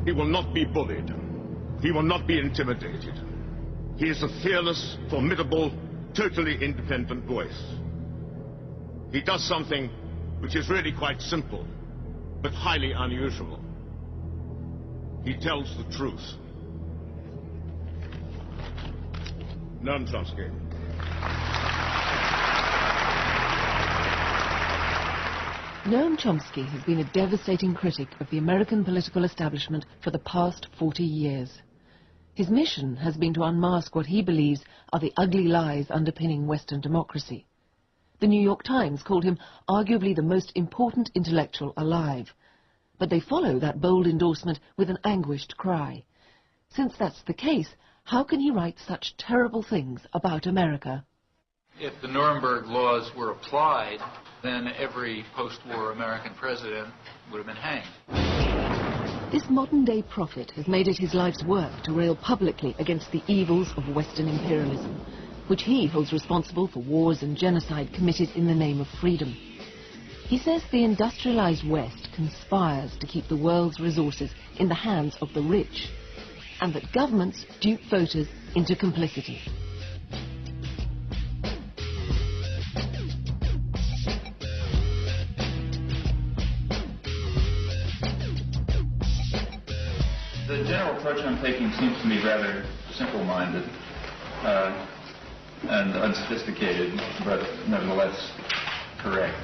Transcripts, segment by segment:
He will not be bullied. He will not be intimidated. He is a fearless, formidable, totally independent voice. He does something which is really quite simple, but highly unusual. He tells the truth. Noam Chomsky. Noam Chomsky has been a devastating critic of the American political establishment for the past 40 years. His mission has been to unmask what he believes are the ugly lies underpinning Western democracy. The New York Times called him arguably the most important intellectual alive. But they follow that bold endorsement with an anguished cry. Since that's the case, how can he write such terrible things about America? If the Nuremberg laws were applied, then every post-war American president would have been hanged. This modern-day prophet has made it his life's work to rail publicly against the evils of Western imperialism, which he holds responsible for wars and genocide committed in the name of freedom. He says the industrialized West conspires to keep the world's resources in the hands of the rich, and that governments dupe voters into complicity. The general approach I'm taking seems to me rather simple-minded and unsophisticated, but nevertheless correct.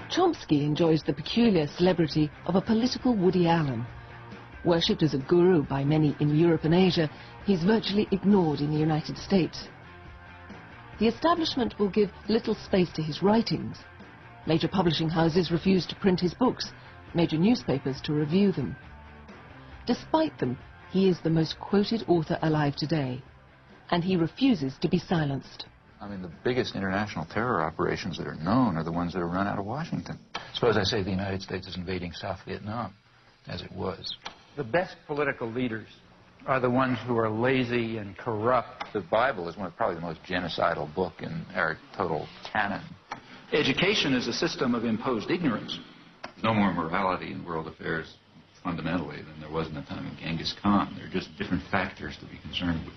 Chomsky enjoys the peculiar celebrity of a political Woody Allen. Worshipped as a guru by many in Europe and Asia, he's virtually ignored in the United States. The establishment will give little space to his writings. Major publishing houses refuse to print his books, major newspapers to review them. Despite them, he is the most quoted author alive today, and he refuses to be silenced. I mean, the biggest international terror operations that are known are the ones that are run out of Washington. Suppose I say the United States is invading South Vietnam, as it was. The best political leaders are the ones who are lazy and corrupt. The Bible is probably the most genocidal book in our total canon. Education is a system of imposed ignorance. No more morality in world affairs fundamentally than there was in the time of Genghis Khan. There are just different factors to be concerned with.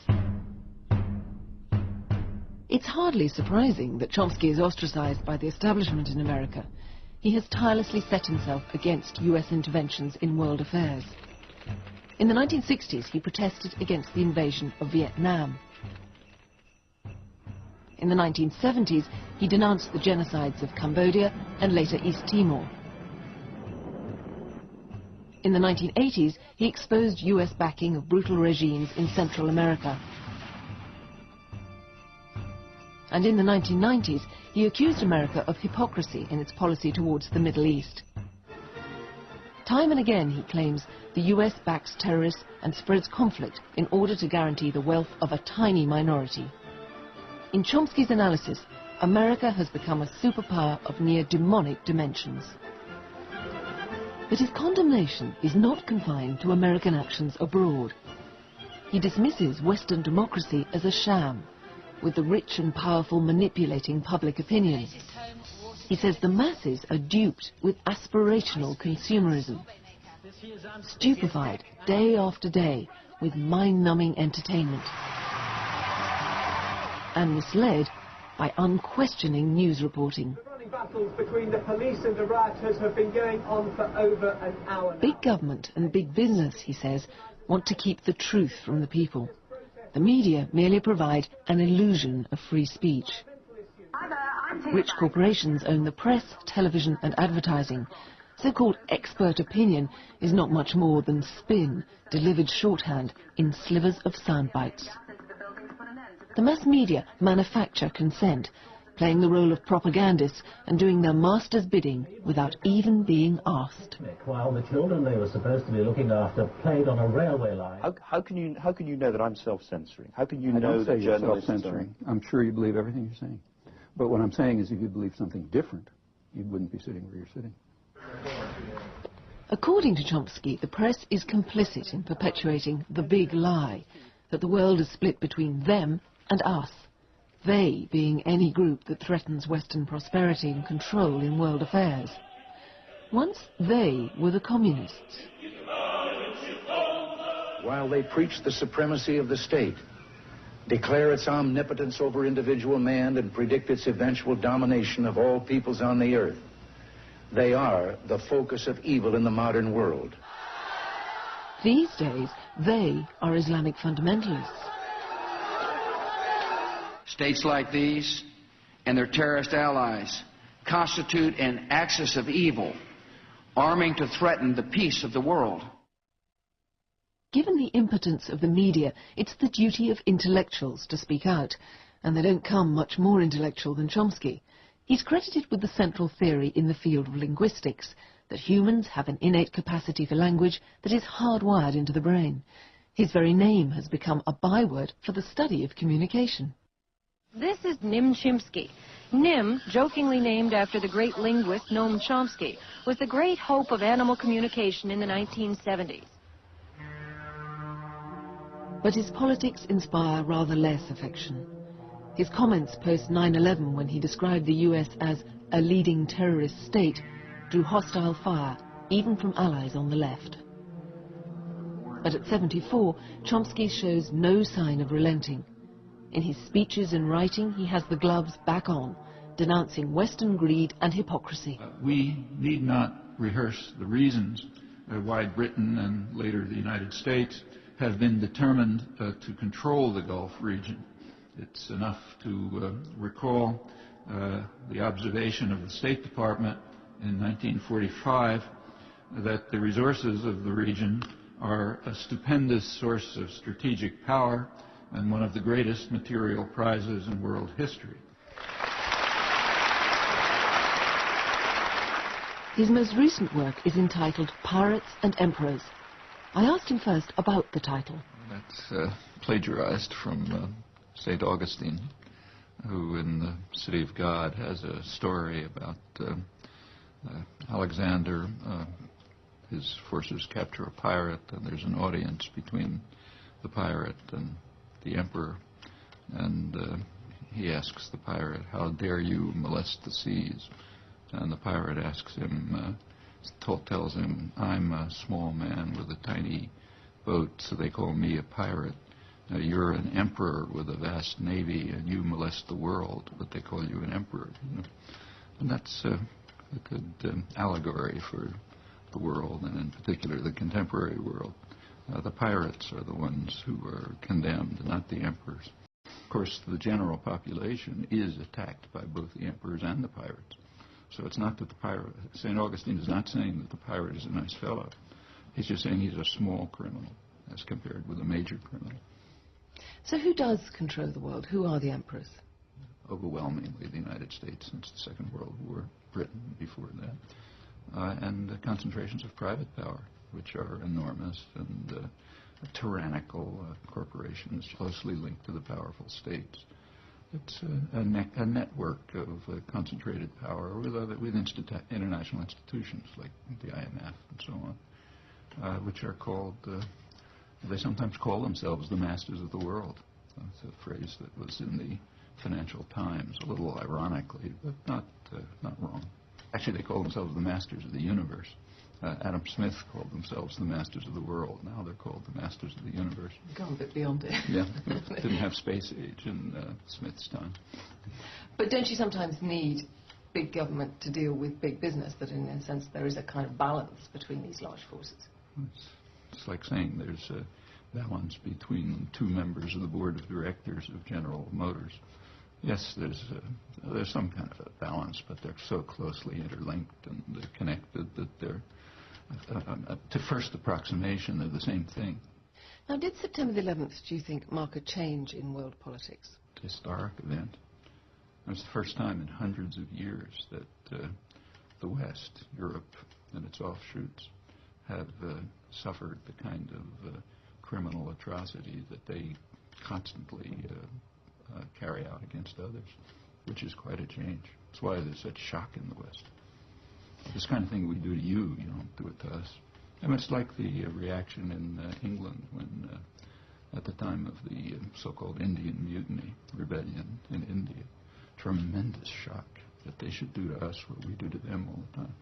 It's hardly surprising that Chomsky is ostracized by the establishment in America. He has tirelessly set himself against US interventions in world affairs. In the 1960s, he protested against the invasion of Vietnam. In the 1970s, he denounced the genocides of Cambodia and later East Timor. In the 1980s, he exposed US backing of brutal regimes in Central America. And in the 1990s, he accused America of hypocrisy in its policy towards the Middle East. Time and again, he claims the US backs terrorists and spreads conflict in order to guarantee the wealth of a tiny minority. In Chomsky's analysis, America has become a superpower of near demonic dimensions. But his condemnation is not confined to American actions abroad. He dismisses Western democracy as a sham, with the rich and powerful manipulating public opinion. He says the masses are duped with aspirational consumerism, stupefied day after day with mind-numbing entertainment, and misled by unquestioning news reporting. The running battles between the police and the rioters have been going on for over an hour now. Big government and big business, he says, want to keep the truth from the people. The media merely provide an illusion of free speech. Rich corporations own the press, television and advertising. So-called expert opinion is not much more than spin, delivered shorthand in slivers of sound bites. The mass media manufacture consent, playing the role of propagandists and doing their master's bidding without even being asked. While the children they were supposed to be looking after played on a railway line. How can you know that I'm self-censoring? How can you know that you're journalists self-censoring? I'm sure you believe everything you're saying. But what I'm saying is if you believe something different, you wouldn't be sitting where you're sitting. According to Chomsky, the press is complicit in perpetuating the big lie, that the world is split between them and us. they being any group that threatens Western prosperity and control in world affairs. Once they were the communists. While they preach the supremacy of the state, declare its omnipotence over individual man, and predict its eventual domination of all peoples on the earth, they are the focus of evil in the modern world. These days, they are Islamic fundamentalists. States like these and their terrorist allies constitute an axis of evil, arming to threaten the peace of the world. Given the impotence of the media, it's the duty of intellectuals to speak out, and they don't come much more intellectual than Chomsky. He's credited with the central theory in the field of linguistics, that humans have an innate capacity for language that is hardwired into the brain. His very name has become a byword for the study of communication. This is Nim Chimpsky. Nim, jokingly named after the great linguist Noam Chomsky, was the great hope of animal communication in the 1970s. But his politics inspire rather less affection. His comments post 9/11, when he described the US as a leading terrorist state, drew hostile fire, even from allies on the left. But at 74, Chomsky shows no sign of relenting. In his speeches and writing, he has the gloves back on, denouncing Western greed and hypocrisy. We need not rehearse the reasons why Britain and later the United States have been determined to control the Gulf region. It's enough to recall the observation of the State Department in 1945 that the resources of the region are a stupendous source of strategic power and one of the greatest material prizes in world history. His most recent work is entitled Pirates and Emperors. I asked him first about the title. That's plagiarized from St. Augustine, who in the City of God has a story about Alexander. His forces capture a pirate, and there's an audience between the pirate and the emperor, and he asks the pirate, "How dare you molest the seas?" And the pirate asks him, tells him, "I'm a small man with a tiny boat, so they call me a pirate. Now you're an emperor with a vast navy, and you molest the world, but they call you an emperor." You know? And that's a good allegory for the world, and in particular the contemporary world. The pirates are the ones who are condemned, not the emperors. Of course, the general population is attacked by both the emperors and the pirates. So it's not that the pirate, St. Augustine is not saying that the pirate is a nice fellow. He's just saying he's a small criminal as compared with a major criminal. So who does control the world? Who are the emperors? Overwhelmingly the United States since the Second World War, Britain before that, and concentrations of private power, which are enormous, and tyrannical corporations closely linked to the powerful states. It's a network of concentrated power with international institutions like the IMF and so on, which are called, they sometimes call themselves the masters of the world. That's a phrase that was in the Financial Times, a little ironically, but not wrong. Actually, they call themselves the masters of the universe. Adam Smith called themselves the masters of the world. Now they're called the masters of the universe. Gone a bit beyond it. Yeah, didn't have space age in Smith's time. But don't you sometimes need big government to deal with big business, that in a sense there is a kind of balance between these large forces? It's like saying there's a balance between two members of the board of directors of General Motors. Yes, there's some kind of a balance, but they're so closely interlinked and connected that they're, to first approximation, they're the same thing. Now, did September the 11th, do you think, mark a change in world politics? Historic event. It was the first time in hundreds of years that the West, Europe, and its offshoots have suffered the kind of criminal atrocity that they constantly carry out against others, which is quite a change. That's why there's such shock in the West. This kind of thing we do to you don't do it to us. And it's like the reaction in England when at the time of the so-called Indian Mutiny Rebellion in India. Tremendous shock that they should do to us what we do to them all the time.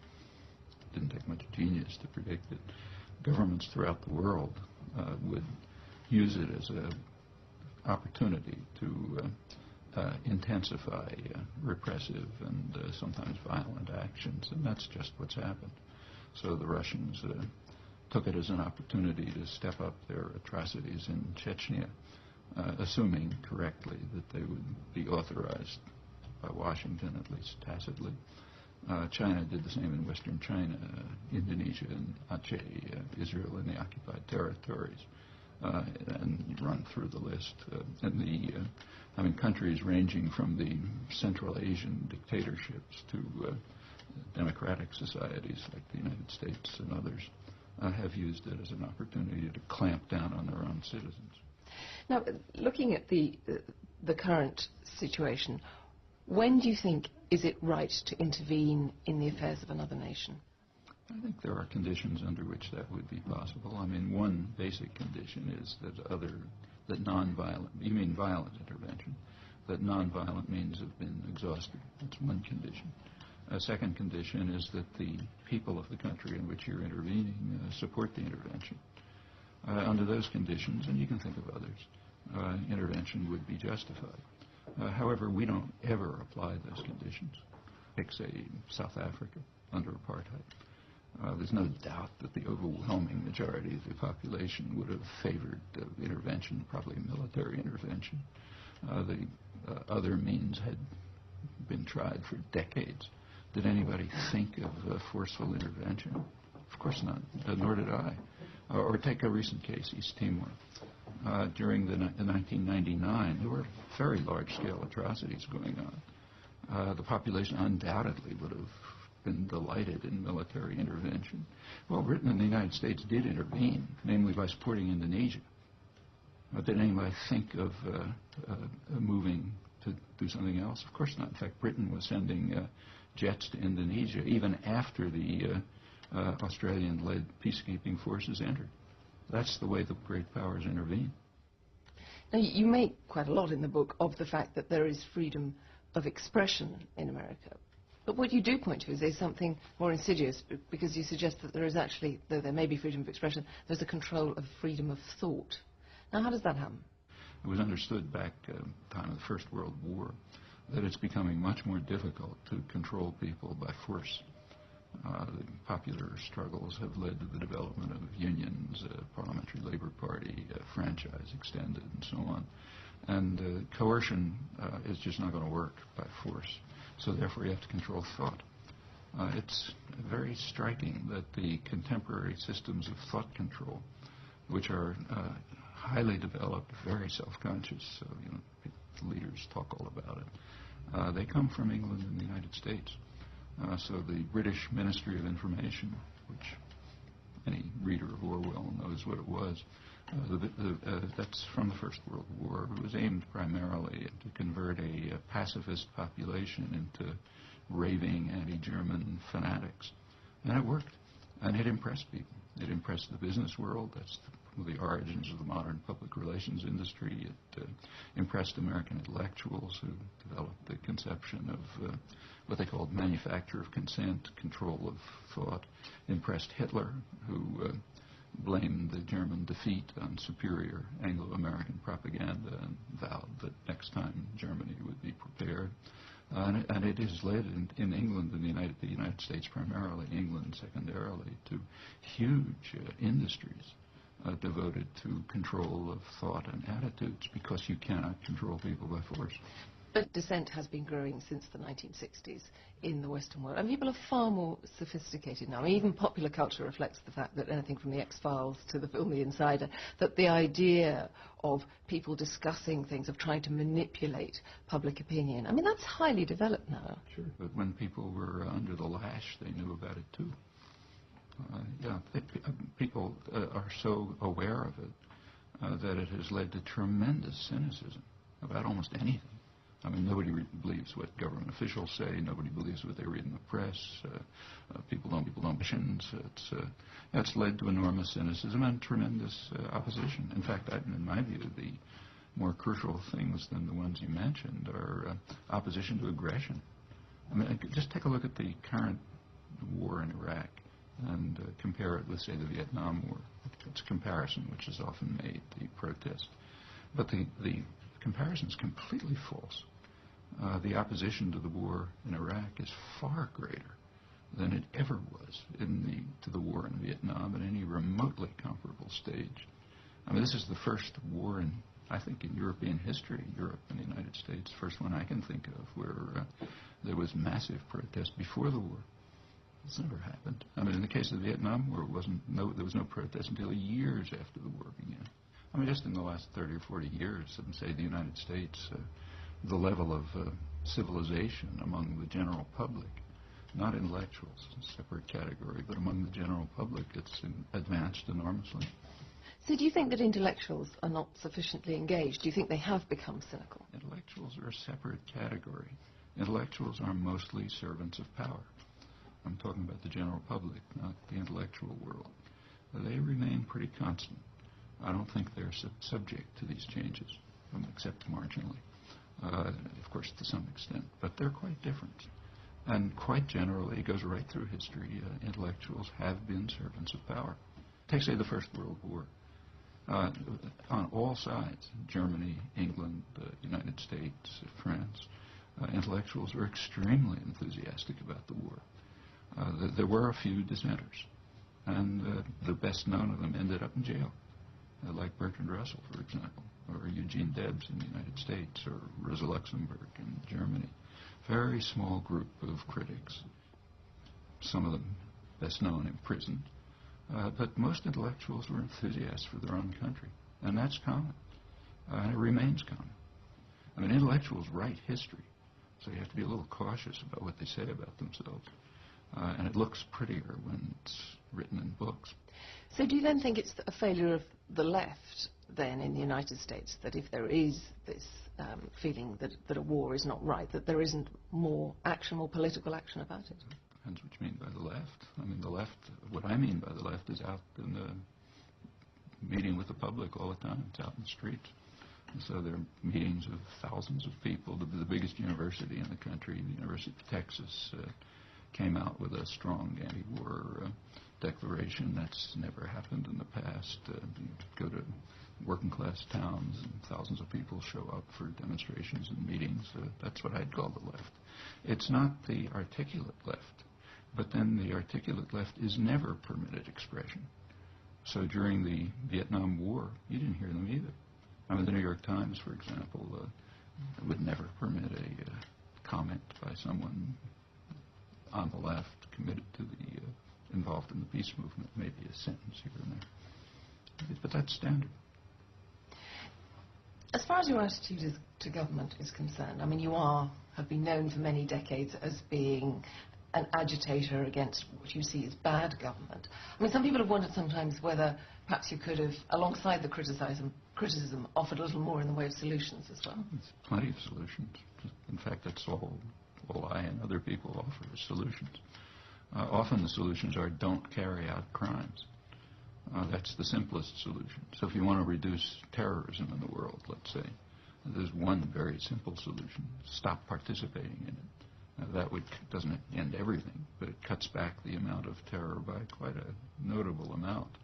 It didn't take much genius to predict that governments throughout the world would use it as an opportunity to intensify repressive and sometimes violent actions, and that's just what's happened. So the Russians took it as an opportunity to step up their atrocities in Chechnya, assuming correctly that they would be authorized by Washington, at least tacitly. China did the same in Western China, Indonesia and Aceh, Israel and the occupied territories, and you run through the list. Countries ranging from the Central Asian dictatorships to democratic societies like the United States and others have used it as an opportunity to clamp down on their own citizens. Now, looking at the current situation, when do you think is it right to intervene in the affairs of another nation? I think there are conditions under which that would be possible. One basic condition is that non-violent, you mean violent intervention, that non-violent means have been exhausted. That's one condition. A second condition is that the people of the country in which you're intervening support the intervention. Under those conditions, and you can think of others, intervention would be justified. However, we don't ever apply those conditions. Take, say, South Africa under apartheid. There's no doubt that the overwhelming majority of the population would have favored intervention, probably military intervention. The other means had been tried for decades. Did anybody think of forceful intervention? Of course not, nor did I. Or take a recent case, East Timor. During the 1999, there were very large-scale atrocities going on. The population undoubtedly would have been delighted in military intervention. Well, Britain and the United States did intervene, namely by supporting Indonesia. Did anybody think of moving to do something else? Of course not. In fact, Britain was sending jets to Indonesia even after the Australian-led peacekeeping forces entered. That's the way the great powers intervene. Now, you make quite a lot in the book of the fact that there is freedom of expression in America. But what you do point to is there's something more insidious, because you suggest that there is actually, though there may be freedom of expression, there's a control of freedom of thought. Now, how does that happen? It was understood back at the time of the First World War that it's becoming much more difficult to control people by force. The popular struggles have led to the development of unions, parliamentary labor party, franchise extended, and so on. And coercion is just not going to work by force. So therefore you have to control thought. It's very striking that the contemporary systems of thought control, which are highly developed, very self-conscious, so leaders talk all about it, they come from England and the United States. So the British Ministry of Information, which any reader of Orwell knows what it was, that's from the First World War. It was aimed primarily to convert a pacifist population into raving anti-German fanatics. And it worked, and it impressed people. It impressed the business world. That's the origins of the modern public relations industry. It impressed American intellectuals who developed the conception of what they called manufacture of consent, control of thought. Impressed Hitler, who blamed the German defeat on superior Anglo-American propaganda and vowed that next time Germany would be prepared. And it has led in England and the United States primarily, England secondarily, to huge industries devoted to control of thought and attitudes, because you cannot control people by force. But dissent has been growing since the 1960s in the Western world, and people are far more sophisticated now. Even popular culture reflects the fact that anything from the X-Files to the film The Insider, that the idea of people discussing things, of trying to manipulate public opinion, that's highly developed now. Sure, but when people were under the lash, they knew about it too. People are so aware of it that it has led to tremendous cynicism about almost anything. I mean, nobody believes what government officials say. Nobody believes what they read in the press. People don't. It's led to enormous cynicism and tremendous opposition. In fact, in my view, the more crucial things than the ones you mentioned are opposition to aggression. I mean, just take a look at the current war in Iraq and compare it with, say, the Vietnam War. It's a comparison which is often made, the protest. But the comparison is completely false. The opposition to the war in Iraq is far greater than it ever was to the war in Vietnam at any remotely comparable stage. I mean, this is the first war in, I think, in European history, Europe and the United States, first one I can think of, where there was massive protest before the war. It's never happened. I mean, in the case of the Vietnam War, there was no protest until years after the war began. I mean, just in the last 30 or 40 years, in, say, the United States, the level of civilization among the general public, not intellectuals, a separate category, but among the general public, it's advanced enormously. So do you think that intellectuals are not sufficiently engaged? Do you think they have become cynical? Intellectuals are a separate category. Intellectuals are mostly servants of power. I'm talking about the general public, not the intellectual world. They remain pretty constant. I don't think they're subject to these changes, except marginally, of course, to some extent. But they're quite different. And quite generally, it goes right through history, intellectuals have been servants of power. Take, say, the First World War. On all sides, Germany, England, the United States, France, intellectuals were extremely enthusiastic about the war. There were a few dissenters, and the best known of them ended up in jail, like Bertrand Russell, for example, or Eugene Debs in the United States, or Rosa Luxemburg in Germany. Very small group of critics, some of them best known imprisoned. But most intellectuals were enthusiasts for their own country, and that's common, and it remains common. I mean, intellectuals write history, so you have to be a little cautious about what they say about themselves. And it looks prettier when it's written in books. So do you then think it's a failure of the left, then, in the United States, that if there is this feeling that a war is not right, that there isn't more action, more political action about it? Depends what you mean by the left. I mean, the left, what I mean by the left is out in the meeting with the public all the time. It's out in the streets. And so there are meetings of thousands of people. The biggest university in the country, the University of Texas, came out with a strong anti-war declaration. That's never happened in the past. You go to working-class towns and thousands of people show up for demonstrations and meetings. That's what I'd call the left. It's not the articulate left, but then the articulate left is never permitted expression. So during the Vietnam War, you didn't hear them either. I mean, the New York Times, for example, would never permit a comment by someone on the left committed to the involved in the peace movement, maybe a sentence here and there. But that's standard. As far as your attitude to government is concerned, I mean, you have been known for many decades as being an agitator against what you see as bad government. I mean, some people have wondered sometimes whether perhaps you could have, alongside the criticism, offered a little more in the way of solutions as well. There's plenty of solutions. In fact, that's all I and other people offer is solutions. Often the solutions are don't carry out crimes. That's the simplest solution. So if you want to reduce terrorism in the world, let's say, there's one very simple solution. Stop participating in it. That doesn't end everything, but it cuts back the amount of terror by quite a notable amount.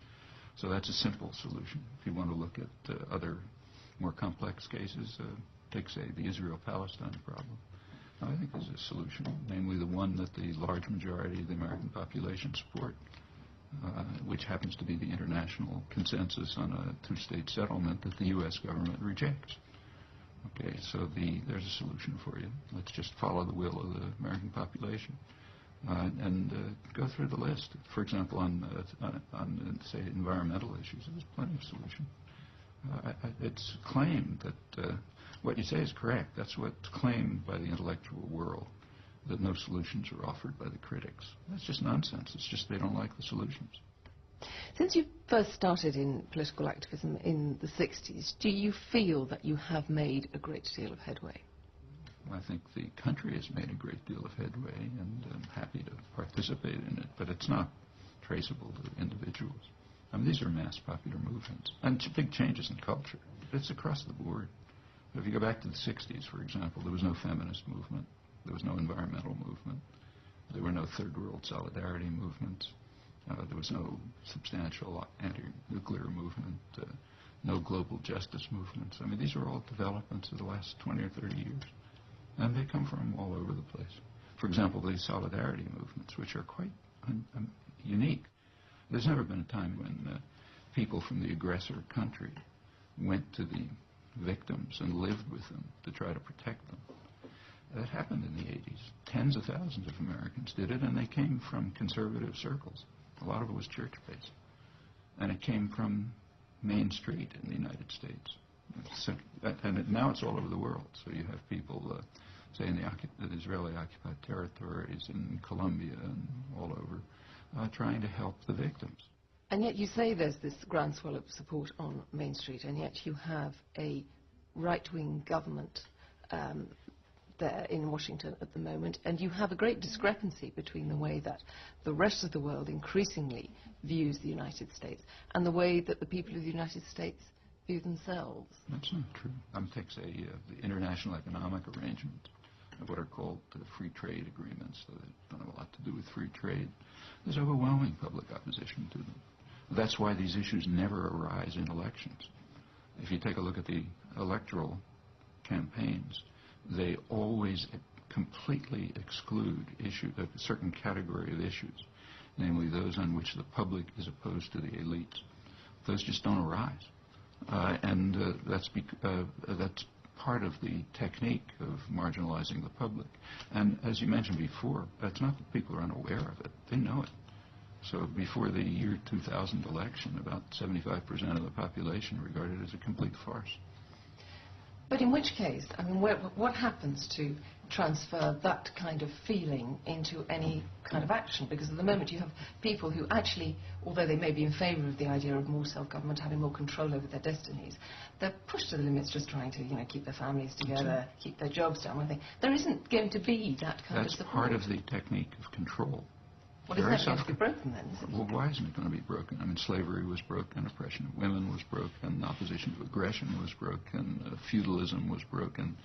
So that's a simple solution. If you want to look at other more complex cases, take, say, the Israel-Palestine problem. I think there's a solution, namely the one that the large majority of the American population support, which happens to be the international consensus on a two-state settlement that the U.S. government rejects. Okay, so there's a solution for you. Let's just follow the will of the American population and go through the list. For example, on say, environmental issues, there's plenty of solution. It's claimed that what you say is correct. That's what's claimed by the intellectual world, that no solutions are offered by the critics. That's just nonsense. It's just they don't like the solutions. Since you first started in political activism in the 60s, do you feel that you have made a great deal of headway? I think the country has made a great deal of headway, and I'm happy to participate in it, but it's not traceable to individuals. I mean, these are mass popular movements, and big changes in culture. It's across the board. If you go back to the 60s, for example, there was no feminist movement. There was no environmental movement. There were no third world solidarity movements. There was no substantial anti-nuclear movement, no global justice movements. I mean, these are all developments of the last 20 or 30 years, and they come from all over the place. For example, the solidarity movements, which are quite unique. There's never been a time when people from the aggressor country went to the victims and lived with them to try to protect them. That happened in the 80s. Tens of thousands of Americans did it, and they came from conservative circles. A lot of it was church-based. And it came from Main Street in the United States. And now it's all over the world. So you have people, say, in the Israeli-occupied territories, in Colombia and all over, trying to help the victims. And yet you say there's this groundswell of support on Main Street, and yet you have a right-wing government there in Washington at the moment, and you have a great discrepancy between the way that the rest of the world increasingly views the United States and the way that the people of the United States view themselves. That's not true. Take, say, the international economic arrangements, what are called free trade agreements, so they don't have a lot to do with free trade. There's overwhelming public opposition to them. That's why these issues never arise in elections. If you take a look at the electoral campaigns, they always completely exclude a certain category of issues, namely those on which the public is opposed to the elites. Those just don't arise. That's part of the technique of marginalizing the public. And as you mentioned before, it's not that people are unaware of it. They know it. So before the year 2000 election, about 75% of the population regarded it as a complete farce. But in which case, I mean, what happens to transfer that kind of feeling into any kind of action? Because at the moment you have people who actually, although they may be in favour of the idea of more self-government, having more control over their destinies, they're pushed to the limits just trying to, keep their families together, keep their jobs down. One thing. There isn't going to be that kind of support. That's part of the technique of control. Well, isn't that going to be broken then? Well, why isn't it going to be broken? I mean, slavery was broken, oppression of women was broken, opposition to aggression was broken, feudalism was broken.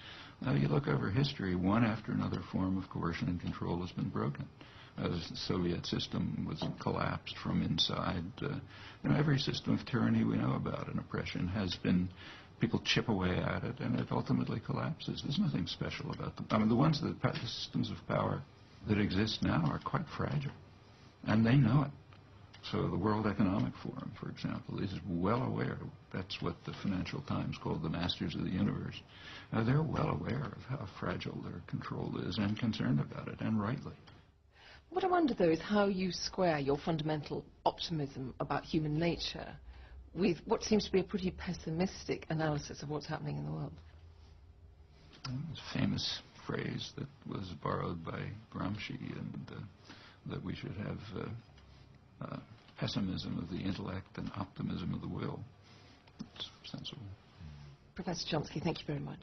You look over history, one after another form of coercion and control has been broken. The Soviet system was collapsed from inside. Every system of tyranny we know about and oppression has been, people chip away at it, and it ultimately collapses. There's nothing special about them. I mean, the systems of power that exist now are quite fragile. And they know it. So the World Economic Forum, for example, is well aware. That's what the Financial Times called the masters of the universe. They're well aware of how fragile their control is and concerned about it, and rightly. What I wonder, though, is how you square your fundamental optimism about human nature with what seems to be a pretty pessimistic analysis of what's happening in the world. It's a famous phrase that was borrowed by Gramsci, and that we should have pessimism of the intellect and optimism of the will. It's sensible. Professor Chomsky, thank you very much.